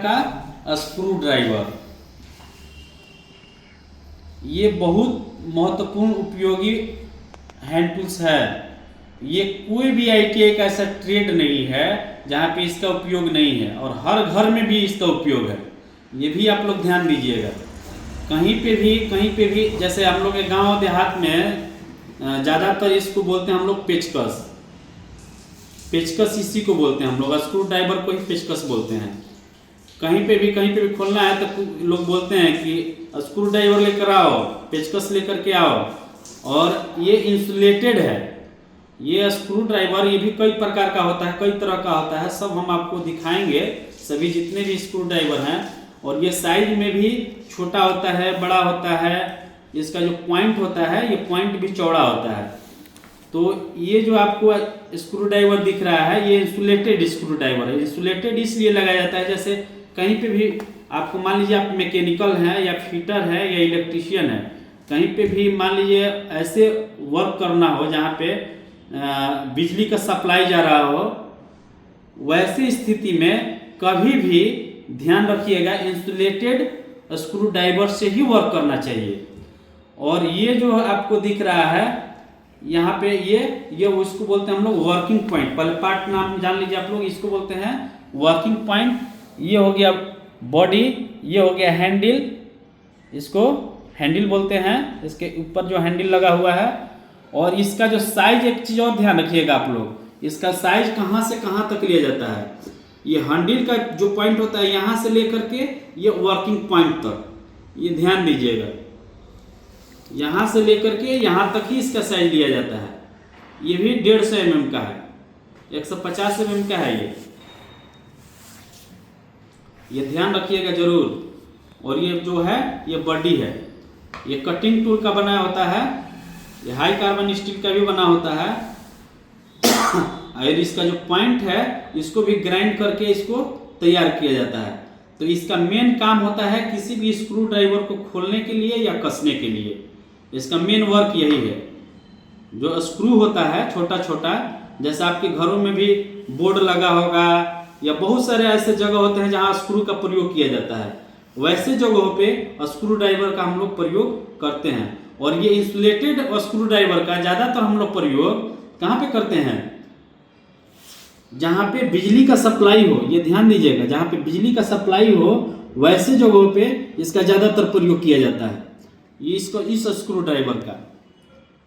का screw driver. ये बहुत महत्वपूर्ण उपयोगी हैंड टूल्स है। ये कोई भी आईटीआई का ऐसा ट्रेड नहीं है जहाँ पे इसका उपयोग नहीं है, और हर घर में भी इसका उपयोग है। ये भी आप लोग ध्यान दीजिएगा। कहीं पे भी जैसे हम लोग के गांव देहात में ज़्यादातर इसको बोलते हैं हम लोग पेचकस। पेचकस इसी को बोलते हैं हम लोग, स्क्रू ड्राइवर को ही पेचकस बोलते हैं। कहीं पे भी खोलना है तो लोग बोलते हैं कि स्क्रू ड्राइवर लेकर आओ, पेचकस लेकर के आओ। और ये इंसुलेटेड है। ये स्क्रू ड्राइवर ये भी कई प्रकार का होता है, कई तरह का होता है, सब हम आपको दिखाएंगे, सभी जितने भी स्क्रू ड्राइवर हैं। और ये साइज में भी छोटा होता है, बड़ा होता है। इसका जो पॉइंट होता है ये पॉइंट भी चौड़ा होता है। तो ये जो आपको स्क्रू ड्राइवर दिख रहा है ये इंसुलेटेड स्क्रू ड्राइवर है। इंसुलेटेड इसलिए लगाया जाता है, जैसे कहीं पे भी आपको मान लीजिए आप मैकेनिकल हैं या फिटर है या इलेक्ट्रीशियन है, कहीं पे भी मान लीजिए ऐसे वर्क करना हो जहाँ पे बिजली का सप्लाई जा रहा हो, वैसी स्थिति में कभी भी ध्यान रखिएगा इंसुलेटेड स्क्रू ड्राइवर से ही वर्क करना चाहिए। और ये जो आपको दिख रहा है यहाँ पे ये उसको बोलते हैं हम लोग वर्किंग पॉइंट। पहले पार्ट नाम जान लीजिए आप लोग, इसको बोलते हैं वर्किंग पॉइंट। ये हो गया बॉडी, ये हो गया हैंडल, इसको हैंडल बोलते हैं। इसके ऊपर जो हैंडल लगा हुआ है, और इसका जो साइज, एक चीज़ और ध्यान रखिएगा आप लोग, इसका साइज कहाँ से कहाँ तक लिया जाता है। ये हैंडल का जो पॉइंट होता है यहाँ से लेकर के ये वर्किंग पॉइंट तक, ये ध्यान दीजिएगा, यहाँ से लेकर के यहाँ तक ही इसका साइज लिया जाता है। ये भी 150 mm का है, 150 mm का है ये ध्यान रखिएगा जरूर। और ये जो है ये बॉडी है, ये कटिंग टूल का बना होता है, ये हाई कार्बन स्टील का भी बना होता है। और इसका जो पॉइंट है इसको भी ग्राइंड करके इसको तैयार किया जाता है। तो इसका मेन काम होता है किसी भी स्क्रू ड्राइवर को खोलने के लिए या कसने के लिए, इसका मेन वर्क यही है। जो स्क्रू होता है छोटा छोटा, जैसे आपके घरों में भी बोर्ड लगा होगा या बहुत सारे ऐसे जगह होते हैं जहां स्क्रू का प्रयोग किया जाता है, वैसे जगहों पे स्क्रू ड्राइवर का हम लोग प्रयोग करते हैं। और ये इंसुलेटेड स्क्रू ड्राइवर का ज़्यादातर हम लोग प्रयोग कहाँ पे करते हैं, जहाँ पे बिजली का सप्लाई हो। ये ध्यान दीजिएगा, जहाँ पे बिजली का सप्लाई हो वैसे जगहों पे इसका ज़्यादातर प्रयोग किया जाता है। ये इसको इस स्क्रू ड्राइवर का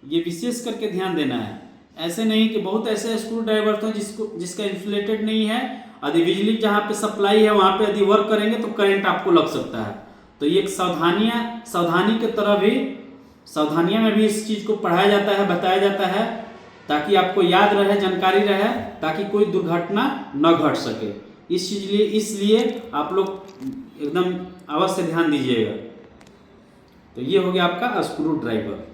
ये विशेष करके ध्यान देना है। ऐसे नहीं कि बहुत ऐसे स्क्रू ड्राइवर थे जिसका इंसुलेटेड नहीं है, यदि बिजली जहाँ पे सप्लाई है वहाँ पे यदि वर्क करेंगे तो करंट आपको लग सकता है। तो ये एक सावधानी की तरह भी, सावधानियाँ में भी इस चीज़ को पढ़ाया जाता है, बताया जाता है, ताकि आपको याद रहे, जानकारी रहे, ताकि कोई दुर्घटना न घट सके। इसलिए आप लोग एकदम अवश्य ध्यान दीजिएगा। तो ये हो गया आपका स्क्रू ड्राइवर।